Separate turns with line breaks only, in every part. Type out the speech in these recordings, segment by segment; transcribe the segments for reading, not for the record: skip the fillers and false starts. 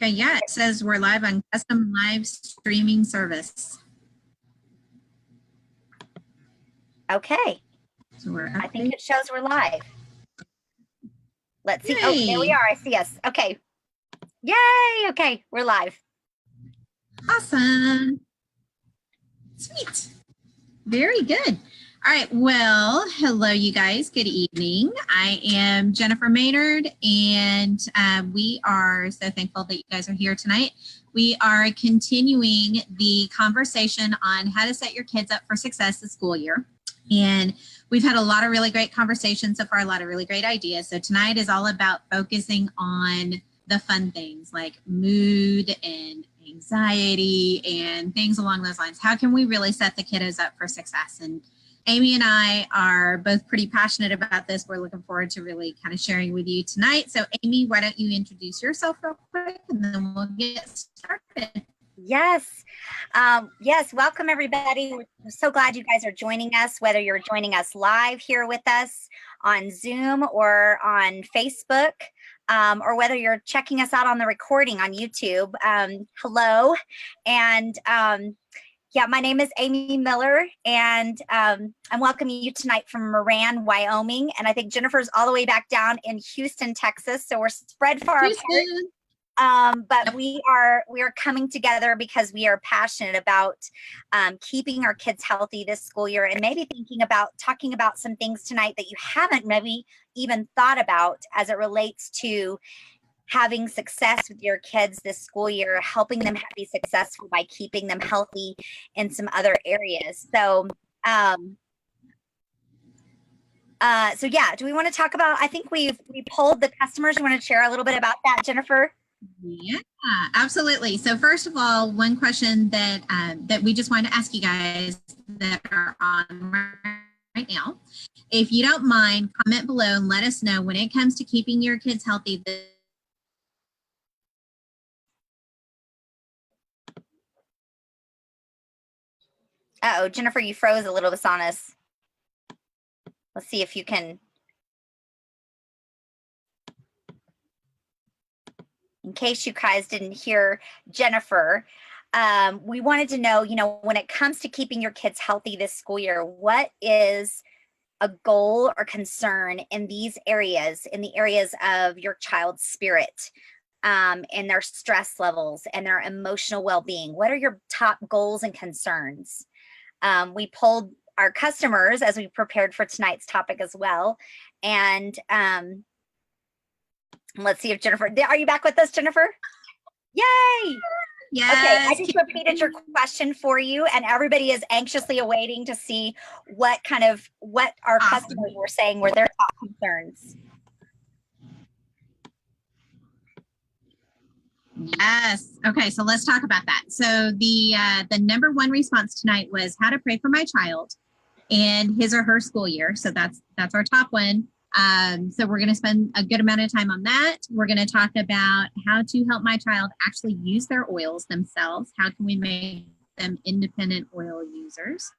Okay, yeah, it says we're live on custom live streaming service.
Okay.
So
I think it shows we're live. Let's see.
Yay.
Oh, there we are. I see us. Okay. Yay. Okay, we're live.
Awesome. Sweet. Very good. All right. Well, hello, you guys. Good evening. I am Jennifer Maynard, and we are so thankful that you guys are here tonight. We are continuing the conversation on how to set your kids up for success this school year. And we've had a lot of really great conversations so far, a lot of really great ideas. So tonight is all about focusing on the fun things like mood and anxiety and things along those lines. How can we really set the kiddos up for success? And Amy and I are both pretty passionate about this. We're looking forward to really kind of sharing with you tonight. So Amy, why don't you introduce yourself real quick and then we'll get started.
Yes. Yes. Welcome, everybody. We're so glad you guys are joining us, whether you're joining us live here with us on Zoom or on Facebook, or whether you're checking us out on the recording on YouTube. Hello. And yeah, my name is Amy Miller, and I'm welcoming you tonight from Moran, Wyoming. And I think Jennifer's all the way back down in Houston, Texas. So we're spread far apart. But we are coming together because we are passionate about keeping our kids healthy this school year, and maybe talking about some things tonight that you haven't maybe even thought about as it relates to having success with your kids this school year, helping them be successful by keeping them healthy in some other areas. So, so yeah, do we want to talk about, I think we polled the customers. You want to share a little bit about that, Jennifer?
Yeah, absolutely. So first of all, one question that that we just wanted to ask you guys that are on right now, if you don't mind, comment below and let us know when it comes to keeping your kids healthy.
Uh-oh, Jennifer, you froze a little bit on us. Let's see if you can. In case you guys didn't hear Jennifer, we wanted to know, when it comes to keeping your kids healthy this school year, what is a goal or concern in these areas, in the areas of your child's spirit, and their stress levels and their emotional well-being? What are your top goals and concerns? We polled our customers as we prepared for tonight's topic as well. And let's see if Jennifer, are you back with us, Jennifer? Yay!
Yes.
Okay, I just repeated your question for you, and everybody is anxiously awaiting to see what our customers were saying were their top concerns.
Yes. Okay, so let's talk about that. So the number one response tonight was how to pray for my child and his or her school year. So that's our top one. So we're going to spend a good amount of time on that. We're going to talk about how to help my child actually use their oils themselves. How can we make them independent oil users?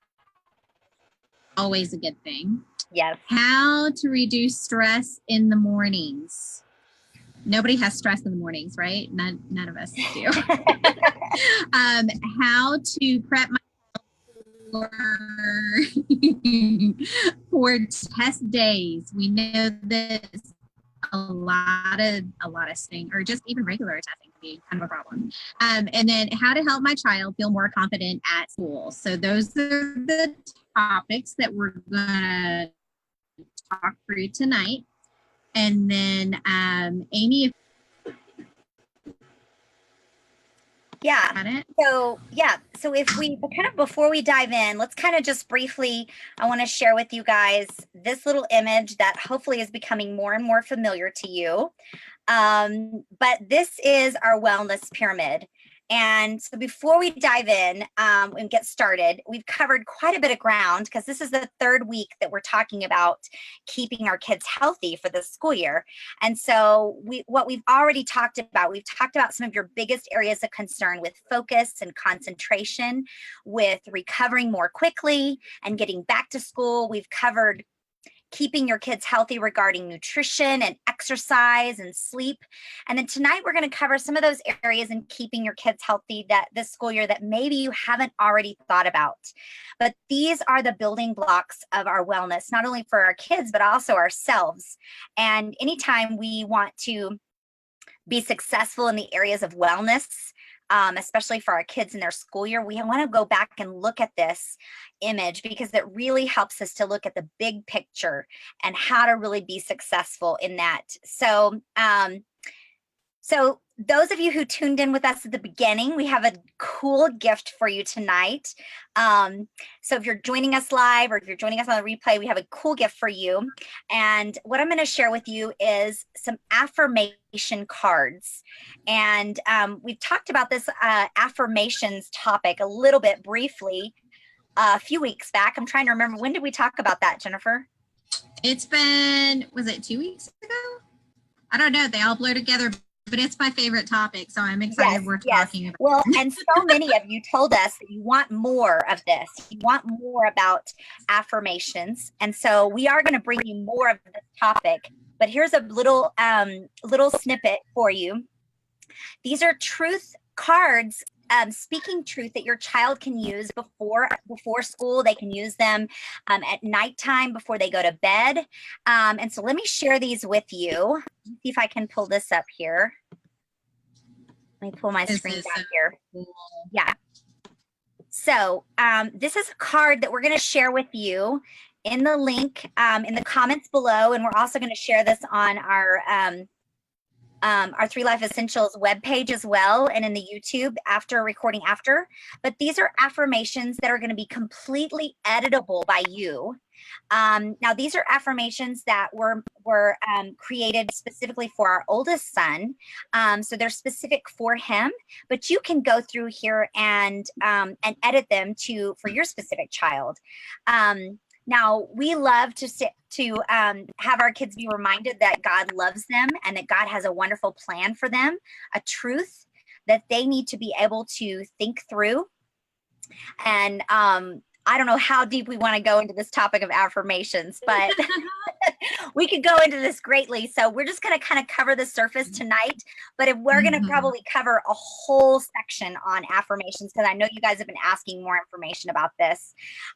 Always a good thing.
Yes.
How to reduce stress in the mornings. Nobody has stress in the mornings, right? None of us do. How to prep my for test days. We know that a lot of sting, or just even regular testing can be kind of a problem. And then how to help my child feel more confident at school. So those are the topics that we're gonna talk through tonight. And then Amy,
yeah. So if we before we dive in, let's kind of just briefly, I want to share with you guys this little image that hopefully is becoming more and more familiar to you. But this is our wellness pyramid. And so before we dive in and get started, we've covered quite a bit of ground because this is the third week that we're talking about keeping our kids healthy for the school year. And so what we've already talked about, we've talked about some of your biggest areas of concern with focus and concentration, with recovering more quickly and getting back to school. We've covered keeping your kids healthy regarding nutrition and exercise exercise and sleep. And then tonight we're going to cover some of those areas in keeping your kids healthy that this school year that maybe you haven't already thought about. But these are the building blocks of our wellness, not only for our kids, but also ourselves. And anytime we want to be successful in the areas of wellness, especially for our kids in their school year, we want to go back and look at this image because it really helps us to look at the big picture and how to really be successful in that. So, so those of you who tuned in with us at the beginning, we have a cool gift for you tonight. So if you're joining us live or if you're joining us on the replay, we have a cool gift for you. And what I'm going to share with you is some affirmation cards. And we've talked about this affirmations topic a little bit briefly a few weeks back. I'm trying to remember, when did we talk about that, Jennifer?
It's been, was it 2 weeks ago? I don't know. They all blur together. But it's my favorite topic, so I'm excited we're talking about it.
Well, and so many of you told us that you want more of this. You want more about affirmations. And so we are going to bring you more of this topic. But here's a little snippet for you. These are truth cards, speaking truth that your child can use before school. They can use them at nighttime before they go to bed. And so let me share these with you. See if I can pull this up here. Let me pull my screen down here. Cool. Yeah. So this is a card that we're going to share with you in the link in the comments below. And we're also going to share this on our 3 Life Essentials webpage as well, and in the YouTube recording after. But these are affirmations that are going to be completely editable by you. Now, these are affirmations that were created specifically for our oldest son. So they're specific for him, but you can go through here and edit them for your specific child. Now, we love to have our kids be reminded that God loves them and that God has a wonderful plan for them, a truth that they need to be able to think through. And I don't know how deep we want to go into this topic of affirmations, but we could go into this greatly. So we're just going to kind of cover the surface tonight, but if we're going to probably cover a whole section on affirmations, because I know you guys have been asking more information about this,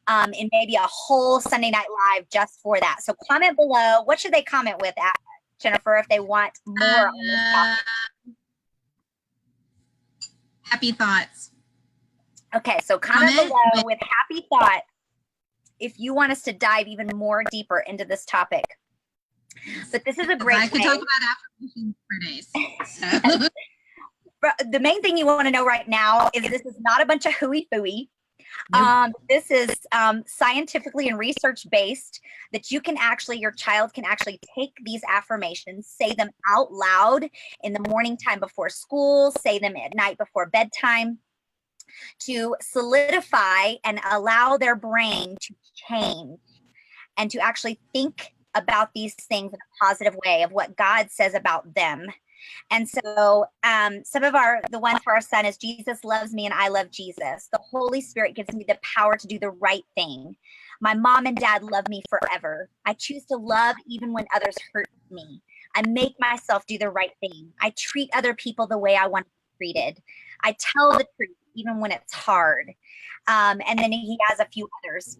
and maybe a whole Sunday Night Live just for that. So comment below. What should they comment with, Jennifer, if they want more on this topic?
Happy thoughts.
Okay, so comment below with happy thought if you want us to dive even more deeper into this topic. But this is a great
I could talk about affirmations for days. So.
The main thing you want to know right now is this is not a bunch of hooey-fooey. Nope. This is scientifically and research based, that your child can actually take these affirmations, say them out loud in the morning time before school, say them at night before bedtime, to solidify and allow their brain to change and to actually think about these things in a positive way of what God says about them. And so some of the ones for our son is Jesus loves me and I love Jesus. The Holy Spirit gives me the power to do the right thing. My mom and dad love me forever. I choose to love even when others hurt me. I make myself do the right thing. I treat other people the way I want to be treated. I tell the truth even when it's hard. And then he has a few others.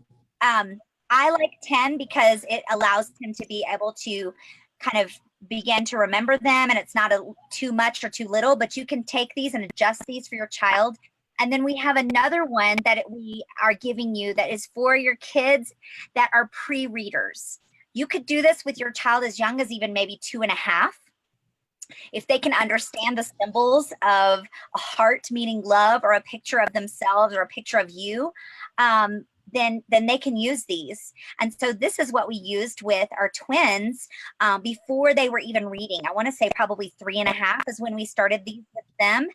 I like 10 because it allows him to be able to kind of begin to remember them, and it's not too much or too little, but you can take these and adjust these for your child. And then we have another one that we are giving you that is for your kids that are pre-readers. You could do this with your child as young as even maybe 2.5. If they can understand the symbols of a heart meaning love, or a picture of themselves, or a picture of you, then they can use these. And so this is what we used with our twins before they were even reading. I want to say probably 3.5 is when we started these with them.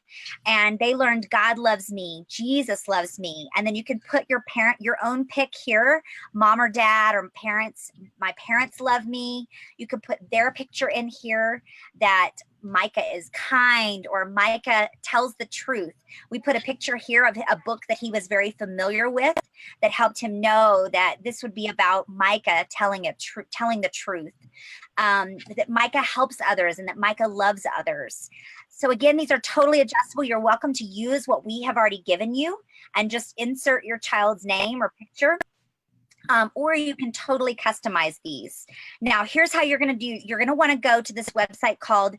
And they learned God loves me, Jesus loves me. And then you can put your own pick here, mom or dad or parents. My parents love me. You can put their picture in here, that Micah is kind, or Micah tells the truth. We put a picture here of a book that he was very familiar with that helped him know that this would be about Micah telling the truth. that Micah helps others and that Micah loves others. So again, these are totally adjustable. You're welcome to use what we have already given you and just insert your child's name or picture. Or you can totally customize these. Now, here's how you're going to do. You're going to want to go to this website called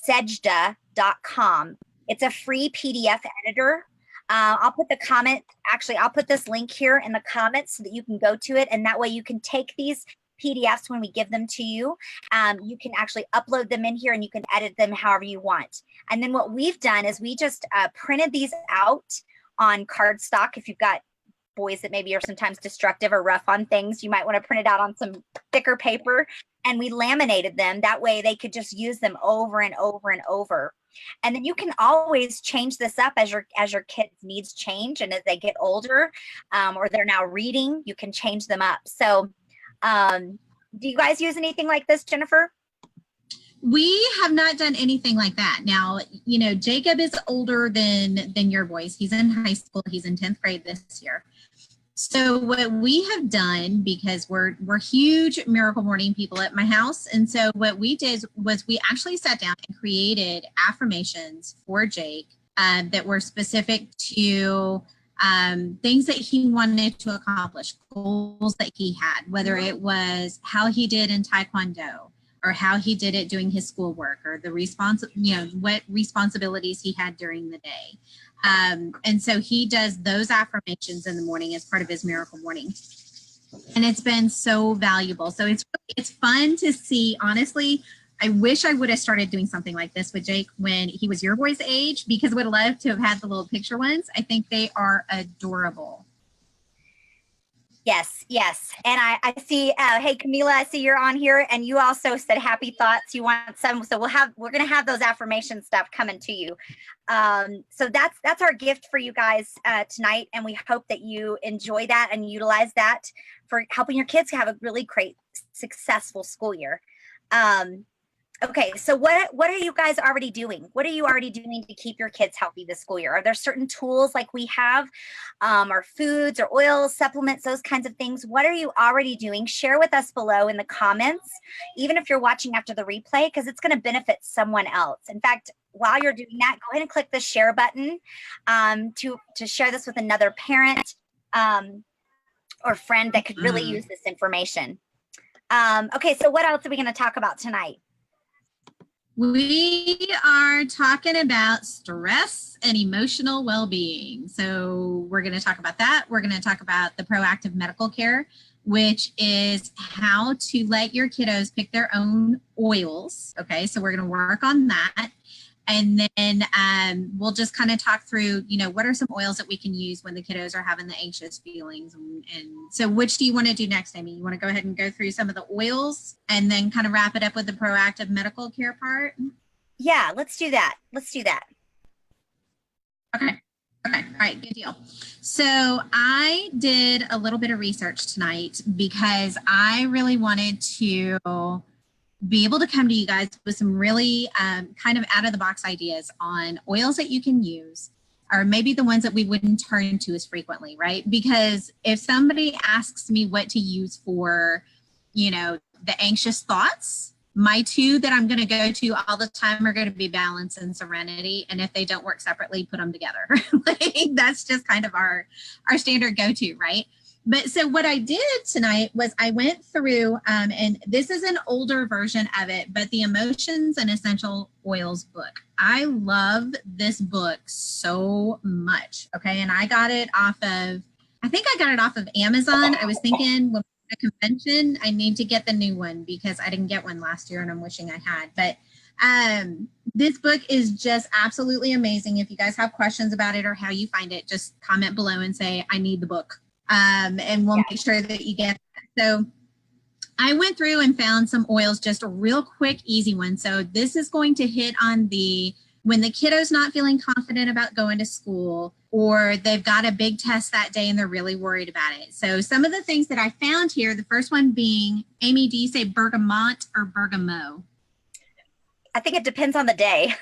Sejda.com. It's a free PDF editor. I'll put the comment, actually, I'll put this link here in the comments so that you can go to it. And that way you can take these PDFs when we give them to you. You can actually upload them in here and you can edit them however you want. And then what we've done is we just printed these out on cardstock. If you've got boys that maybe are sometimes destructive or rough on things, you might want to print it out on some thicker paper, and we laminated them. That way they could just use them over and over and over. And then you can always change this up as your kids' needs change, and as they get older, or they're now reading, you can change them up. So do you guys use anything like this, Jennifer?
We have not done anything like that. Now, you know, Jacob is older than your boys. He's in high school. He's in 10th grade this year. So what we have done, because we're huge Miracle Morning people at my house, and so what we did was we actually sat down and created affirmations for Jake that were specific to things that he wanted to accomplish, goals that he had, whether it was how he did in Taekwondo, or how he did it doing his schoolwork, or the what responsibilities he had during the day. And so he does those affirmations in the morning as part of his Miracle Morning. And it's been so valuable. So it's fun to see. Honestly, I wish I would have started doing something like this with Jake when he was your boy's age, because I would have loved to have had the little picture ones. I think they are adorable.
Yes, yes. And I see, hey, Camila, I see you're on here, and you also said happy thoughts. You want some, so we're going to have those affirmation stuff coming to you. So that's our gift for you guys tonight. And we hope that you enjoy that and utilize that for helping your kids have a really great, successful school year. Okay, so what are you guys already doing? What are you already doing to keep your kids healthy this school year? Are there certain tools like we have, or foods or oils, supplements, those kinds of things? What are you already doing? Share with us below in the comments, even if you're watching after the replay, because it's going to benefit someone else. In fact, while you're doing that, go ahead and click the share button to share this with another parent or friend that could really use this information. Okay, so what else are we going to talk about tonight?
We are talking about stress and emotional well-being. So we're going to talk about that. We're going to talk about the proactive medical care, which is how to let your kiddos pick their own oils. Okay, so we're going to work on that. And then we'll just kind of talk through, what are some oils that we can use when the kiddos are having the anxious feelings. And so which do you want to do next, Amy? You want to go ahead and go through some of the oils and then kind of wrap it up with the proactive medical care part?
Yeah, let's do that. Let's do that.
Okay. All right. Good deal. So I did a little bit of research tonight because I really wanted to be able to come to you guys with some really kind of out of the box ideas on oils that you can use, or maybe the ones that we wouldn't turn to as frequently, right? Because if somebody asks me what to use for, the anxious thoughts, my two that I'm going to go to all the time are going to be balance and serenity. And if they don't work separately, put them together. That's just kind of our standard go-to, right? But so what I did tonight was I went through, and this is an older version of it, but the Emotions and Essential Oils book. I love this book so much. Okay. And I got it off of Amazon. I was thinking when we were at a convention, I need to get the new one because I didn't get one last year and I'm wishing I had. But this book is just absolutely amazing. If you guys have questions about it or how you find it, just comment below and say, I need the book. And we'll make sure that you get that. So I went through and found some oils, just a real quick, easy one. So this is going to hit on when the kiddo's not feeling confident about going to school, or they've got a big test that day and they're really worried about it. So some of the things that I found here, the first one being, Amy, do you say bergamot or bergamot?
I think it depends on the day.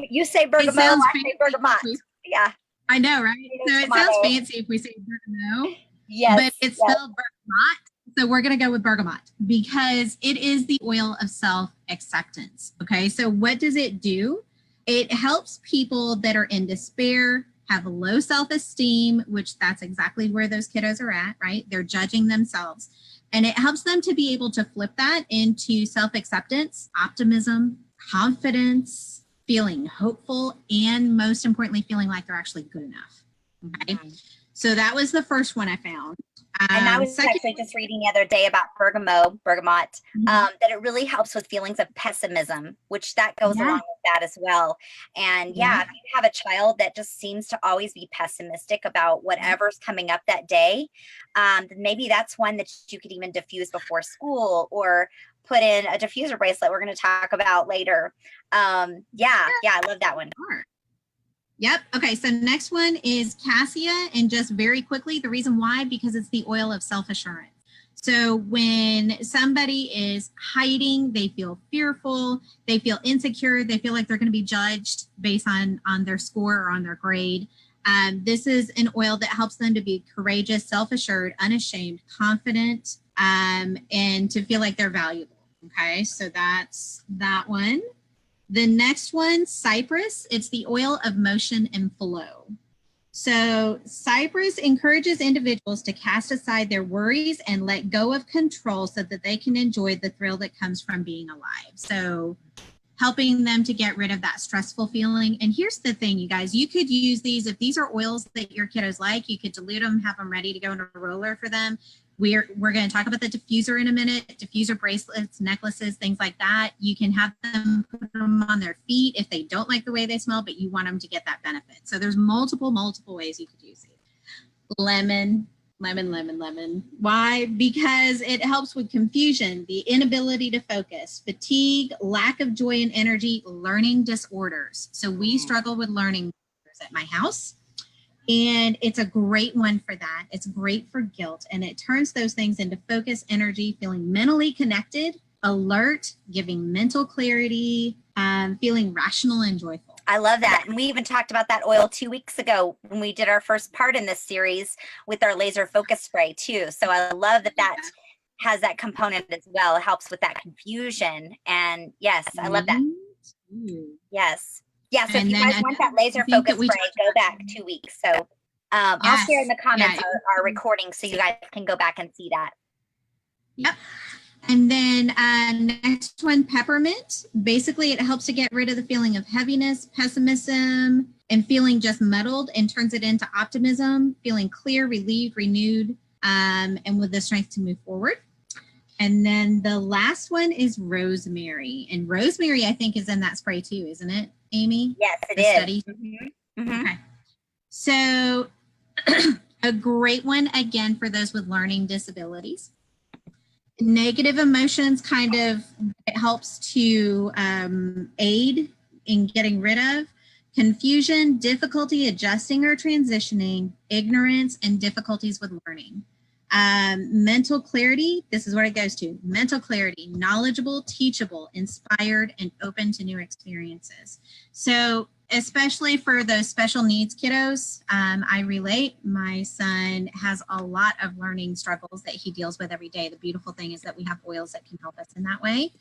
You say bergamot, I say bergamot. Yeah.
I know, right? So it sounds fancy if we say bergamot.
Yes.
But it's spelled bergamot. So we're going to go with bergamot because it is the oil of self-acceptance. Okay. So what does it do? It helps people that are in despair, have low self-esteem, which that's exactly where those kiddos are at, right? They're judging themselves. And it helps them to be able to flip that into self-acceptance, optimism, confidence, feeling hopeful, and most importantly, feeling like they're actually good enough. Okay. So that was the first one I found.
And I was actually just reading the other day about bergamot, that it really helps with feelings of pessimism, which that goes along with that as well. And if you have a child that just seems to always be pessimistic about whatever's coming up that day, then maybe that's one that you could even diffuse before school or put in a diffuser bracelet we're going to talk about later. I love that one.
Yep. Okay. So next one is cassia. And just very quickly, the reason why, because it's the oil of self-assurance. So when somebody is hiding, they feel fearful, they feel insecure, they feel like they're going to be judged based on their score or on their grade. This is an oil that helps them to be courageous, self-assured, unashamed, confident, and to feel like they're valuable. Okay. So that's that one. The next one, cypress, it's the oil of motion and flow. So cypress encourages individuals to cast aside their worries and let go of control so that they can enjoy the thrill that comes from being alive. So helping them to get rid of that stressful feeling. And here's the thing, you guys, you could use these, if these are oils that your kiddos like, you could dilute them, have them ready to go in a roller for them. We're going to talk about the diffuser in a minute, diffuser bracelets, necklaces, things like that. You can have them put them on their feet if they don't like the way they smell, but you want them to get that benefit. So there's multiple ways you could use it. Lemon. Why? Because it helps with confusion, the inability to focus, fatigue, lack of joy and energy, learning disorders. So we struggle with learning disorders at my house. And it's a great one for that. It's great for guilt. And it turns those things into focus, energy, feeling mentally connected, alert, giving mental clarity, feeling rational and joyful.
I love that. And we even talked about that oil 2 weeks ago when we did our first part in this series with our laser focus spray too. So I love that has that component as well. It helps with that confusion. And yes, I love that. Yes. Yeah, so if you guys want that laser focus spray, go back 2 weeks. So I'll share in the comments our recording so you guys can go back and see that.
Yep. And then next one, peppermint. Basically, it helps to get rid of the feeling of heaviness, pessimism, and feeling just muddled, and turns it into optimism, feeling clear, relieved, renewed, and with the strength to move forward. And then the last one is rosemary. And rosemary, I think, is in that spray too, isn't it, Amy?
Yes, it is.
Okay. So a great one, again, for those with learning disabilities. Negative emotions it helps to aid in getting rid of. Confusion, difficulty adjusting or transitioning, ignorance, and difficulties with learning. Mental clarity, this is what it goes to. Mental clarity, knowledgeable, teachable, inspired, and open to new experiences. So especially for those special needs kiddos, I relate. My son has a lot of learning struggles that he deals with every day. The beautiful thing is that we have oils that can help us in that way.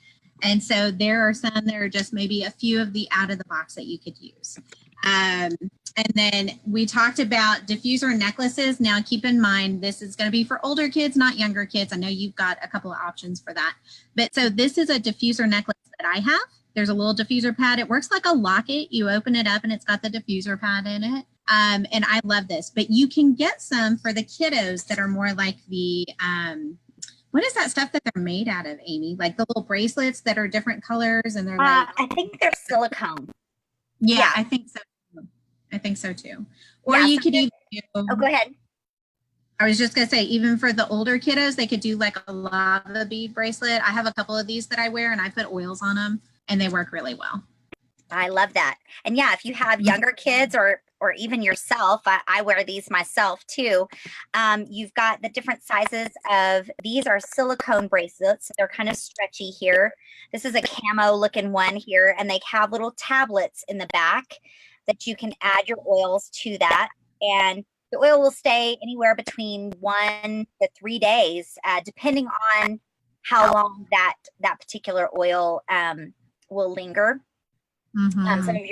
And so there are some that are just maybe a few of the out of the box that you could use. And then we talked about diffuser necklaces. Now, keep in mind, this is going to be for older kids, not younger kids. I know you've got a couple of options for that. But so this is a diffuser necklace that I have. There's a little diffuser pad. It works like a locket. You open it up and it's got the diffuser pad in it. And I love this. But you can get some for the kiddos that are more like the, what is that stuff that they're made out of, Amy? Like the little bracelets that are different colors and they're like.
I think they're silicone.
Yeah, I think so. I think so too. Or you could even do,
oh, go ahead.
I was just going to say, even for the older kiddos, they could do like a lava bead bracelet. I have a couple of these that I wear and I put oils on them and they work really well.
I love that. And yeah, if you have younger kids or even yourself, I wear these myself too. You've got the different sizes of, these are silicone bracelets. They're kind of stretchy here. This is a camo looking one here, and they have little tablets in the back that you can add your oils to that. And The oil will stay anywhere between 1 to 3 days, depending on how long that particular oil will linger. Some of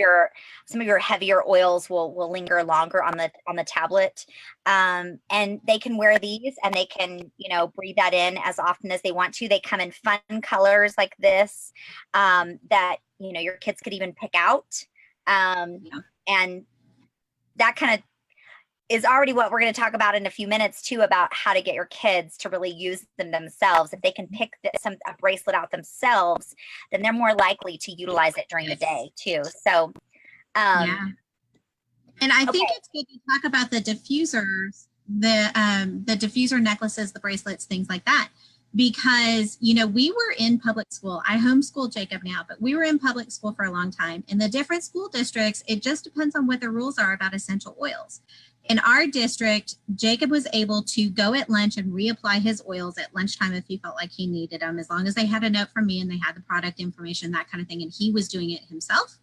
your heavier oils will linger longer on the tablet, and they can wear these and they can breathe that in as often as they want to. They come in fun colors like this that your kids could even pick out, and that kind of is already what we're going to talk about in a few minutes too, about how to get your kids to really use them themselves. If they can pick a bracelet out themselves, then they're more likely to utilize it during the day too. So,
yeah. And I think it's good to talk about the diffusers, the diffuser necklaces, the bracelets, things like that, because, we were in public school. I homeschool Jacob now, but we were in public school for a long time. In the different school districts, it just depends on what the rules are about essential oils. In our district, Jacob was able to go at lunch and reapply his oils at lunchtime if he felt like he needed them, as long as they had a note from me and they had the product information, that kind of thing. And he was doing it himself.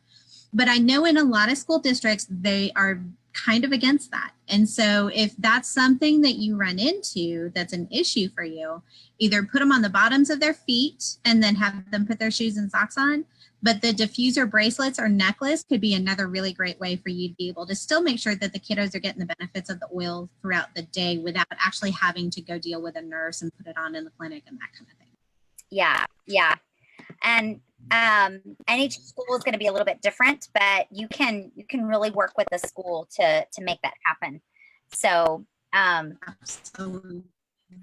But I know in a lot of school districts, they are kind of against that. And so if that's something that you run into that's an issue for you, either put them on the bottoms of their feet and then have them put their shoes and socks on. But the diffuser bracelets or necklace could be another really great way for you to be able to still make sure that the kiddos are getting the benefits of the oil throughout the day without actually having to go deal with a nurse and put it on in the clinic and that kind of thing.
Yeah. And each school is going to be a little bit different, but you can really work with the school to make that happen. So
Absolutely.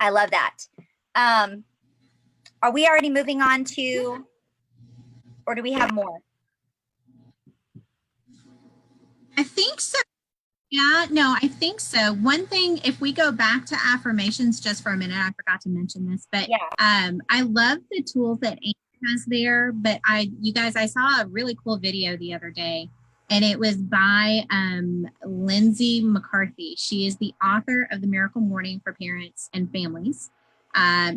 I love that. Are we already moving on to, or do we have more?
I think so. Yeah, no, I think so. One thing, if we go back to affirmations just for a minute, I forgot to mention this, but I love the tools that Amy has there. But you guys, I saw a really cool video the other day, and it was by Lindsay McCarthy. She is the author of The Miracle Morning for Parents and Families.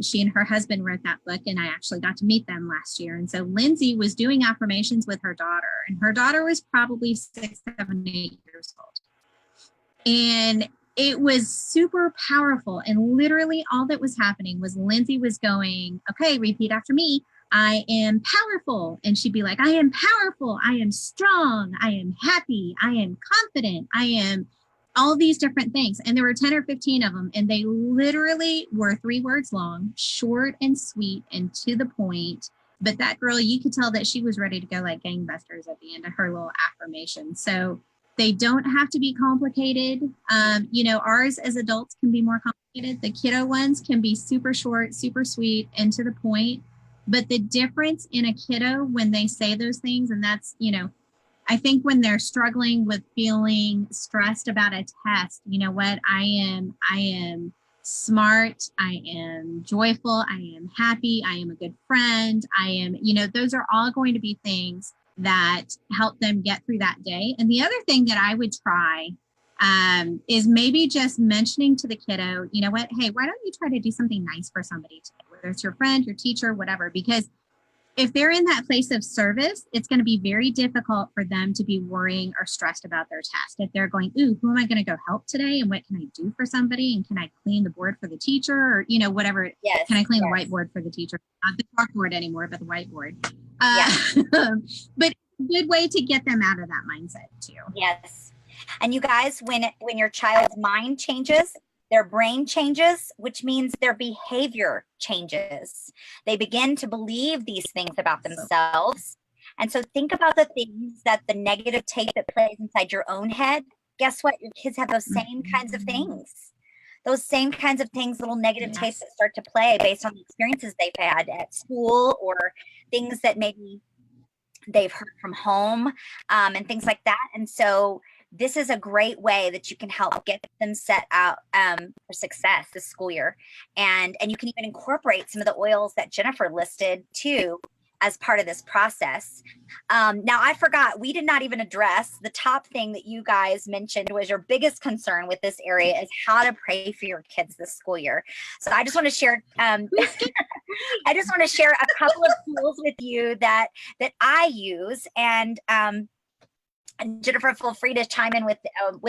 She and her husband wrote that book, and I actually got to meet them last year. And so Lindsay was doing affirmations with her daughter, and her daughter was probably 6, 7, 8 years old. And it was super powerful. And literally all that was happening was Lindsay was going, okay, repeat after me. I am powerful. And she'd be like, I am powerful. I am strong. I am happy. I am confident. I am all these different things. And there were 10 or 15 of them. And they literally were 3 words long, short and sweet and to the point. But that girl, you could tell that she was ready to go like gangbusters at the end of her little affirmation. So they don't have to be complicated. Ours as adults can be more complicated. The kiddo ones can be super short, super sweet, and to the point. But the difference in a kiddo when they say those things, and that's, I think when they're struggling with feeling stressed about a test, you know what, I am smart, I am joyful, I am happy, I am a good friend, I am, those are all going to be things that help them get through that day. And the other thing that I would try is maybe just mentioning to the kiddo, you know what, hey, why don't you try to do something nice for somebody today, whether it's your friend, your teacher, whatever, because if they're in that place of service, it's going to be very difficult for them to be worrying or stressed about their test. If they're going, ooh, who am I going to go help today? And what can I do for somebody? And can I clean the board for the teacher? Or, whatever. Yes, can I clean the whiteboard for the teacher? Not the chalkboard anymore, but the whiteboard. But a good way to get them out of that mindset too.
Yes. And you guys, when your child's mind changes, their brain changes, which means their behavior changes. They begin to believe these things about themselves. And so think about the things that the negative tape that plays inside your own head. Guess what? Your kids have those same kinds of things. Those same kinds of things, little negative tapes that start to play based on the experiences they've had at school or things that maybe they've heard from home and things like that. And so this is a great way that you can help get them set out for success this school year. And you can even incorporate some of the oils that Jennifer listed too as part of this process. Now, I forgot, we did not even address the top thing that you guys mentioned was your biggest concern with this area is how to pray for your kids this school year. So I just want to share, I just want to share a couple of tools with you that I use. And And Jennifer, feel free to chime in with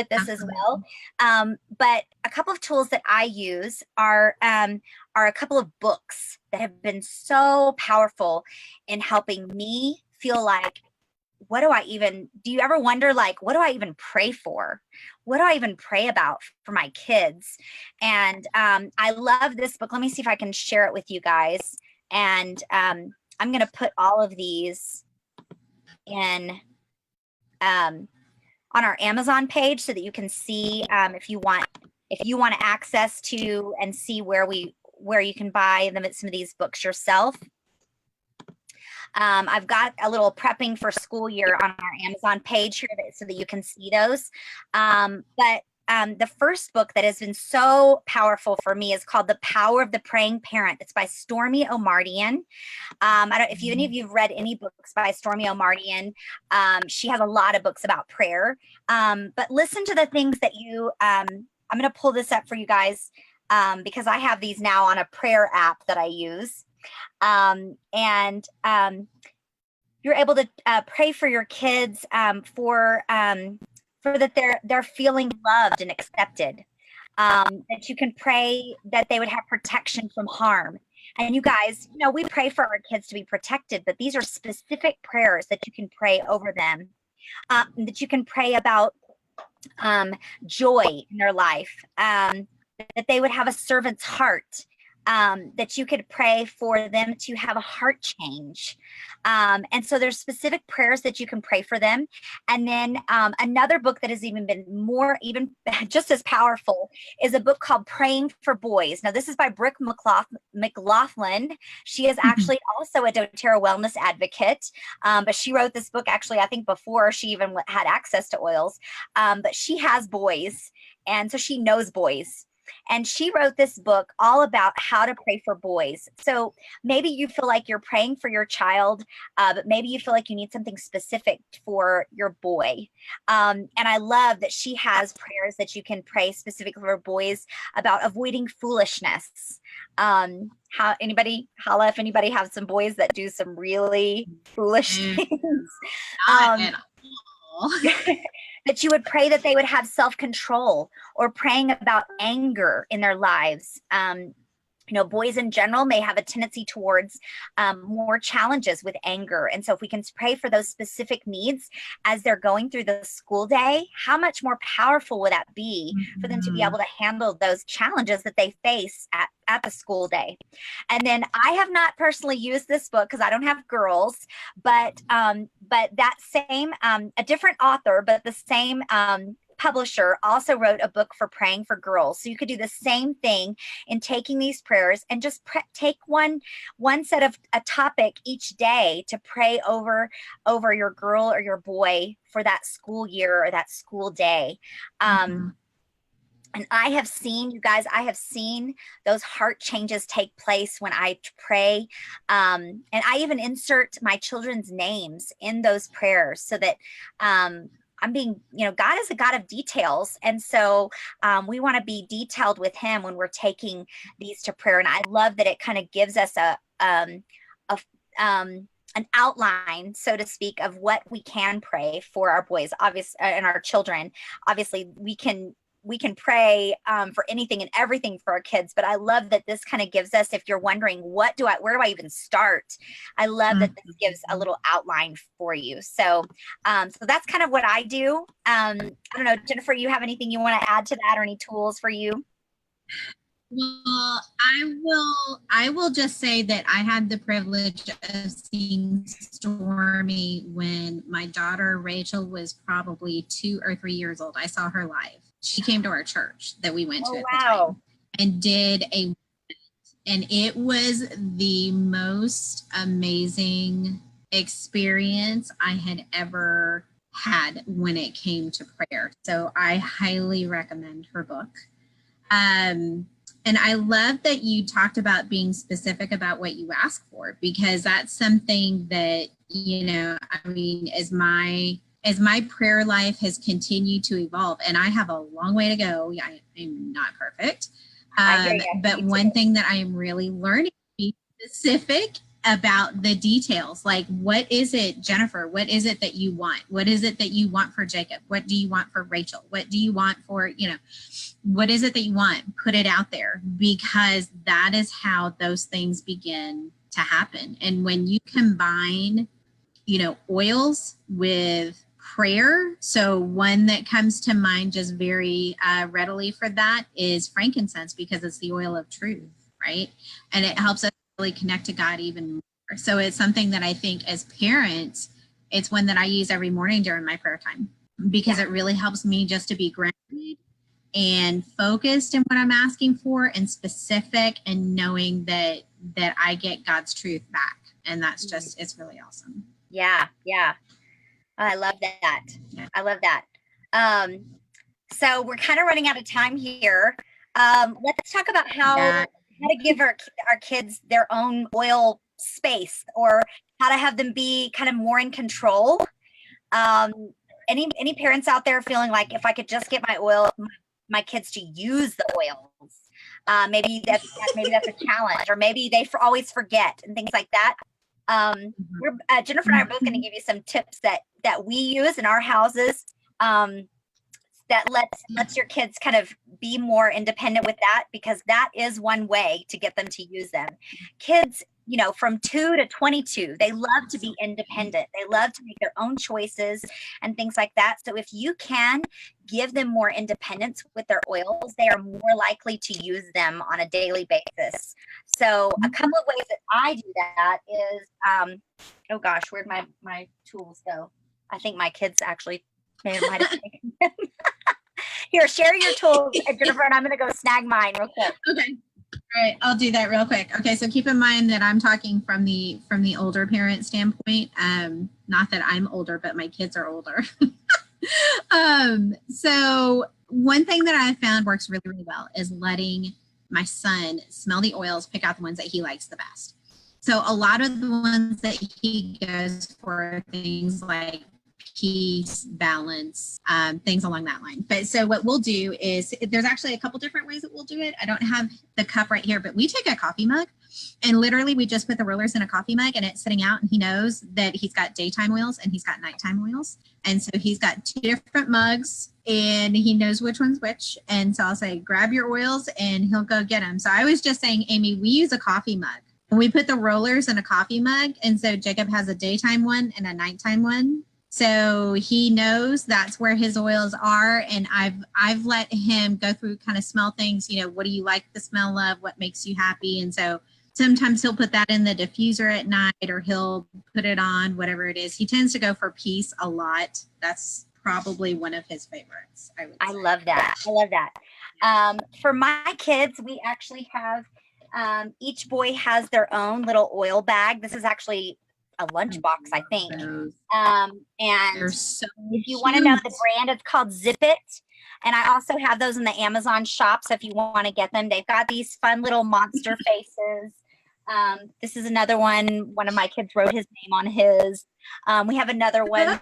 this as well. But a couple of tools that I use are a couple of books that have been so powerful in helping me feel like, do you ever wonder, like, what do I even pray for? What do I even pray about for my kids? And I love this book. Let me see if I can share it with you guys. And I'm going to put all of these in on our Amazon page so that you can see if you want access to and see where you can buy some of these books yourself. I've got a little prepping for school year on our Amazon page here so that you can see those. But the first book that has been so powerful for me is called The Power of the Praying Parent. It's by Stormie Omartian. I don't if any of you have read any books by Stormie Omartian. She has a lot of books about prayer. But listen to the things that I'm going to pull this up for you guys because I have these now on a prayer app that I use. You're able to pray for your kids for that they're feeling loved and accepted. That you can pray that they would have protection from harm. And you guys, we pray for our kids to be protected, but these are specific prayers that you can pray over them. That you can pray about joy in their life. That they would have a servant's heart. That you could pray for them to have a heart change. And so there's specific prayers that you can pray for them. And then another book that has even just as powerful is a book called Praying for Boys. Now, this is by Brooke McLaughlin. She is actually also a doTERRA wellness advocate, but she wrote this book actually, I think, before she even had access to oils. But she has boys, and so she knows boys. And she wrote this book all about how to pray for boys. So maybe you feel like you're praying for your child, but maybe you feel like you need something specific for your boy. And I love that she has prayers that you can pray specifically for boys about avoiding foolishness. How anybody holla if anybody has some boys that do some really foolish things.
Not at all.
That you would pray that they would have self-control, or praying about anger in their lives. Boys in general may have a tendency towards more challenges with anger. And so if we can pray for those specific needs as they're going through the school day, how much more powerful would that be for them to be able to handle those challenges that they face at the school day? And then I have not personally used this book because I don't have girls, but that same, a different author, but the same publisher also wrote a book for praying for girls. So you could do the same thing in taking these prayers and just take one set of a topic each day to pray over your girl or your boy for that school year or that school day. And I have seen, you guys, those heart changes take place when I pray. And I even insert my children's names in those prayers so that God is a God of details. And so we want to be detailed with him when we're taking these to prayer. And I love that it kind of gives us an outline, so to speak, of what we can pray for our boys, obviously, and our children. Obviously, we can pray for anything and everything for our kids, but I love that this kind of gives us, if you're wondering, where do I even start? I love that this gives a little outline for you. So that's kind of what I do. I don't know, Jennifer, you have anything you want to add to that, or any tools for you?
Well, I will just say that I had the privilege of seeing Stormie when my daughter Rachel was probably 2 or 3 years old. I saw her live. She came to our church that we went to at the time and did and it was the most amazing experience I had ever had when it came to prayer. So I highly recommend her book. And I love that you talked about being specific about what you ask for, because that's something that, as my prayer life has continued to evolve, and I have a long way to go. I'm not perfect. But one thing that I am really learning to be specific about the details. Like, what is it, Jennifer? What is it that you want? What is it that you want for Jacob? What do you want for Rachel? What do you want for, what is it that you want? Put it out there, because that is how those things begin to happen. And when you combine, oils with prayer. So one that comes to mind just very readily for that is frankincense, because it's the oil of truth, right? And it helps us really connect to God even more. So it's something that I think as parents, it's one that I use every morning during my prayer time, because it really helps me just to be grounded and focused in what I'm asking for, and specific, and knowing that I get God's truth back. And that's just, it's really awesome.
Yeah. I love that.
Yeah.
I love that. So we're kind of running out of time here. Let's talk about how to give our kids their own oil space, or how to have them be kind of more in control. Any parents out there feeling like, if I could just get my kids to use the oils, maybe that's a challenge, or maybe they always forget and things like that. Jennifer and I are both going to give you some tips that we use in our houses, that lets your kids kind of be more independent with that, because that is one way to get them to use them. Kids, from 2 to 22, they love to be independent. They love to make their own choices and things like that. So if you can give them more independence with their oils, they are more likely to use them on a daily basis. So a couple of ways that I do that is, oh gosh, where'd my tools go? I think my kids actually might have taken them. Here, share your tools, Jennifer, and I'm going to go snag mine real quick.
Okay. All right, I'll do that real quick. Okay, so keep in mind that I'm talking from the older parent standpoint. Not that I'm older, but my kids are older. So one thing that I found works really, really well is letting my son smell the oils, pick out the ones that he likes the best. So a lot of the ones that he goes for are things like peace, balance, things along that line. But so what we'll do is, there's actually a couple different ways that we'll do it. I don't have the cup right here, but we take a coffee mug, and literally we just put the rollers in a coffee mug, and it's sitting out, and he knows that he's got daytime oils and he's got nighttime oils. And so he's got 2 different mugs, and he knows which one's which. And so I'll say, grab your oils, and he'll go get them. So I was just saying, Amy, we use a coffee mug. We put the rollers in a coffee mug. And so Jacob has a daytime one and a nighttime one. So he knows that's where his oils are. And I've let him go through, kind of smell things, what do you like the smell of? What makes you happy? And so sometimes he'll put that in the diffuser at night, or he'll put it on, whatever it is. He tends to go for peace a lot. That's probably one of his favorites, I would say.
I love that. For my kids, we actually have, each boy has their own little oil bag. This is actually a lunchbox, I think. And
so
if you want to know the brand, it's called Zip It. And I also have those in the Amazon shop. So if you want to get them, they've got these fun little monster faces. This is another one. One of my kids wrote his name on his. We have another one.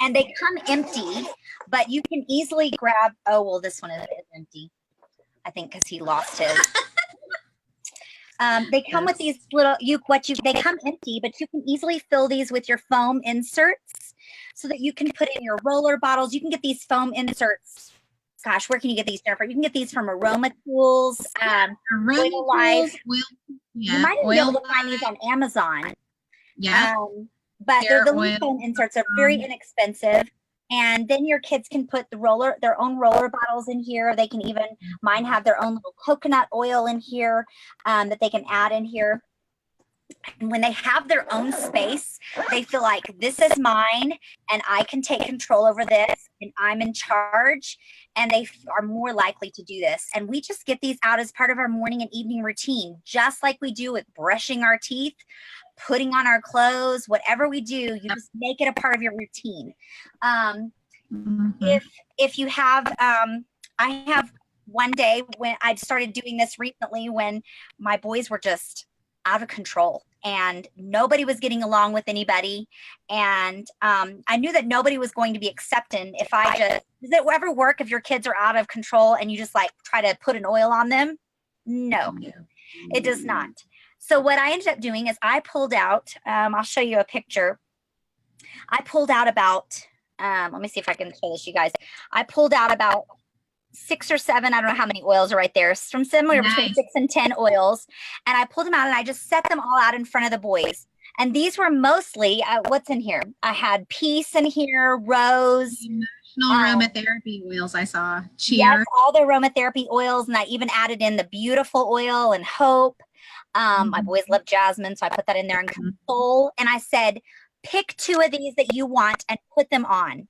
And they come empty, but you can easily grab. Oh, well, this one is empty, I think, because he lost his. They come with these little, they come empty, but you can easily fill these with your foam inserts so that you can put in your roller bottles. You can get these foam inserts. Gosh, where can you get these, Jennifer? You can get these from Aroma Tools, Oil Life. You might be able to find these on Amazon.
Yeah.
But they're the little foam inserts. Are very inexpensive. And then your kids can put their own roller bottles in here. They can even, mine have their own little coconut oil in here that they can add in here. And when they have their own space, they feel like this is mine and I can take control over this and I'm in charge, and they are more likely to do this. And we just get these out as part of our morning and evening routine, just like we do with brushing our teeth, putting on our clothes, whatever we do, you just make it a part of your routine. If you have, I have one day when I started doing this recently, when my boys were just out of control and nobody was getting along with anybody. And I knew that nobody was going to be accepting if I just, does it ever work if your kids are out of control and you just like try to put an oil on them? No, it does not. So what I ended up doing is I pulled out, I'll show you a picture. I pulled out about, let me see if I can show this to you guys. I pulled out about 6 or 7, I don't know how many oils are right there, from somewhere between 6 and 10 oils. And I pulled them out and I just set them all out in front of the boys. And these were mostly, what's in here? I had peace in here, rose.
Emotional aromatherapy oils I saw. Cheer.
Yes, all the aromatherapy oils. And I even added in the beautiful oil and hope. My boys love jasmine, so I put that in there, and console. And I said, pick 2 of these that you want and put them on.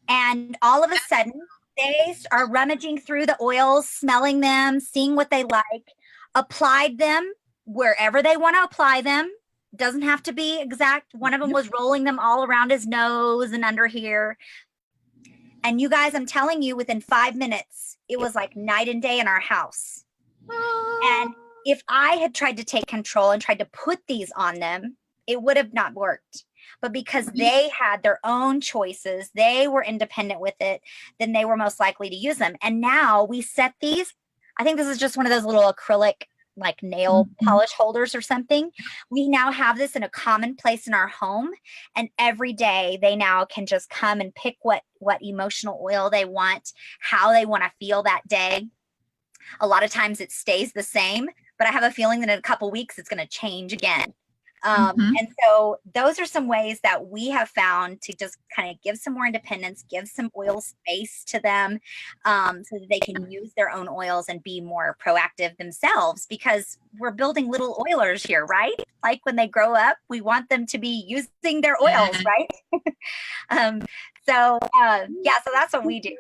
And all of a sudden, they are rummaging through the oils, smelling them, seeing what they like, applied them wherever they want to apply them. Doesn't have to be exact. One of them was rolling them all around his nose and under here. And you guys, I'm telling you, within 5 minutes, it was like night and day in our house. And if I had tried to take control and tried to put these on them, it would have not worked. But because they had their own choices, they were independent with it, then they were most likely to use them. And now we set these, I think this is just one of those little acrylic like nail polish holders or something. We now have this in a common place in our home. And every day they now can just come and pick what emotional oil they want, how they want to feel that day. A lot of times it stays the same, but I have a feeling that in a couple weeks it's going to change again. And so those are some ways that we have found to just kind of give some more independence, give some oil space to them, so that they can use their own oils and be more proactive themselves, because we're building little oilers here, right? Like when they grow up, we want them to be using their oils, right? So that's what we do.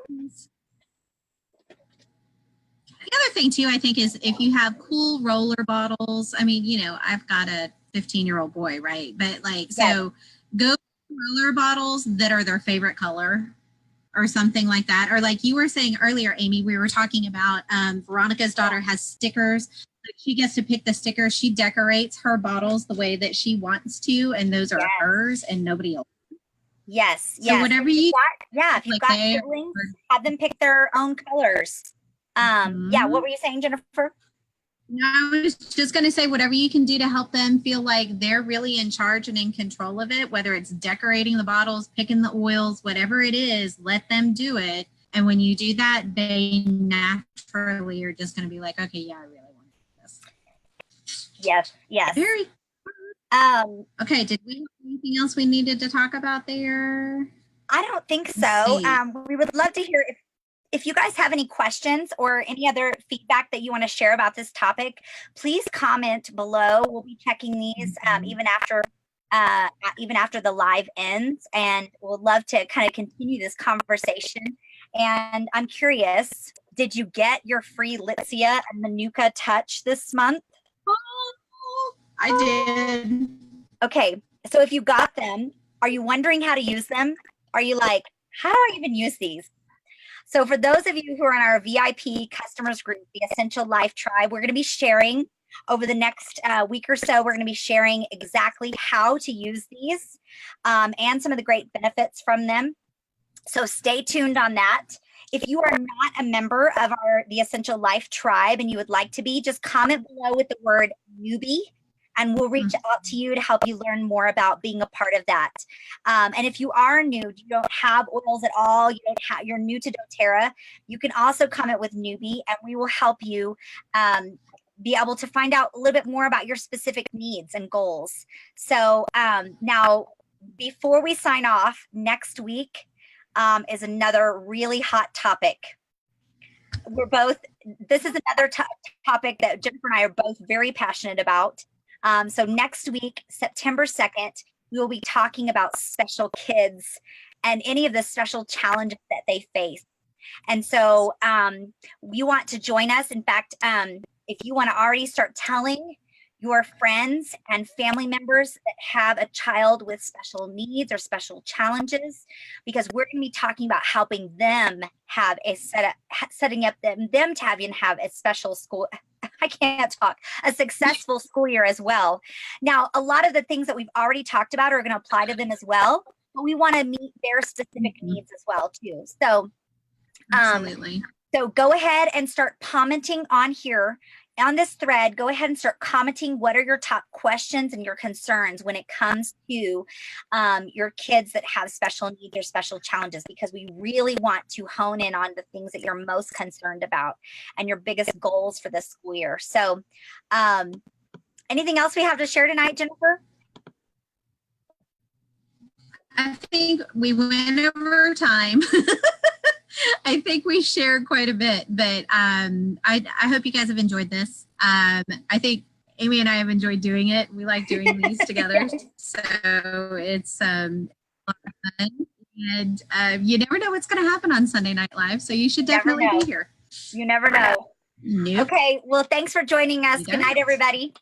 The other thing too, I think, is if you have cool roller bottles. I mean, I've got a 15-year-old boy, right? But so go roller bottles that are their favorite color or something like that. Or like you were saying earlier, Amy, we were talking about Veronica's daughter has stickers. She gets to pick the stickers. She decorates her bottles the way that she wants to, and those are hers and nobody else.
Yes.
So whatever if
you've got siblings, have them pick their own colors. What were you saying, Jennifer?
No, I was just going to say whatever you can do to help them feel like they're really in charge and in control of it, whether it's decorating the bottles, picking the oils, whatever it is, let them do it. And when you do that, they naturally are just going to be like, okay, yeah, I really want to do this.
Yes.
Very okay, did we have anything else we needed to talk about there?
I don't think so. We would love to hear if you guys have any questions or any other feedback that you want to share about this topic, please comment below. We'll be checking these even after the live ends, and we'll love to kind of continue this conversation. And I'm curious, did you get your free Litsea and Manuka Touch this month?
I did.
Okay, so if you got them, are you wondering how to use them? Are you like, how do I even use these? So for those of you who are in our VIP customers group, the Essential Life Tribe, we're going to be sharing over the next week or so. We're going to be sharing exactly how to use these and some of the great benefits from them. So stay tuned on that. If you are not a member of the Essential Life Tribe and you would like to be, just comment below with the word newbie, and we'll reach out to you to help you learn more about being a part of that. And if you are new, you don't have oils at all, you're new to doTERRA, you can also comment with newbie, and we will help you be able to find out a little bit more about your specific needs and goals. So now, before we sign off, next week is another really hot topic. This is another topic that Jennifer and I are both very passionate about. So next week, September 2nd, we will be talking about special kids and any of the special challenges that they face. And so you want to join us. In fact, if you want to already start telling your friends and family members that have a child with special needs or special challenges, because we're going to be talking about helping them have setting up them to have a special school. I can't talk, a successful school year as well. Now, a lot of the things that we've already talked about are going to apply to them as well, but we want to meet their specific needs as well too. So,
absolutely.
So go ahead and start commenting on here. on this thread, go ahead and start commenting. What are your top questions and your concerns when it comes to your kids that have special needs or special challenges? Because we really want to hone in on the things that you're most concerned about and your biggest goals for this school year. So anything else we have to share tonight, Jennifer?
I think we went over time. I think we shared quite a bit, but I hope you guys have enjoyed this. I think Amy and I have enjoyed doing it. We like doing these together, so it's a lot of fun. And you never know what's going to happen on Sunday Night Live, so you should definitely be here.
You never know.
Nope.
Okay, well, thanks for joining us. Good night, everybody.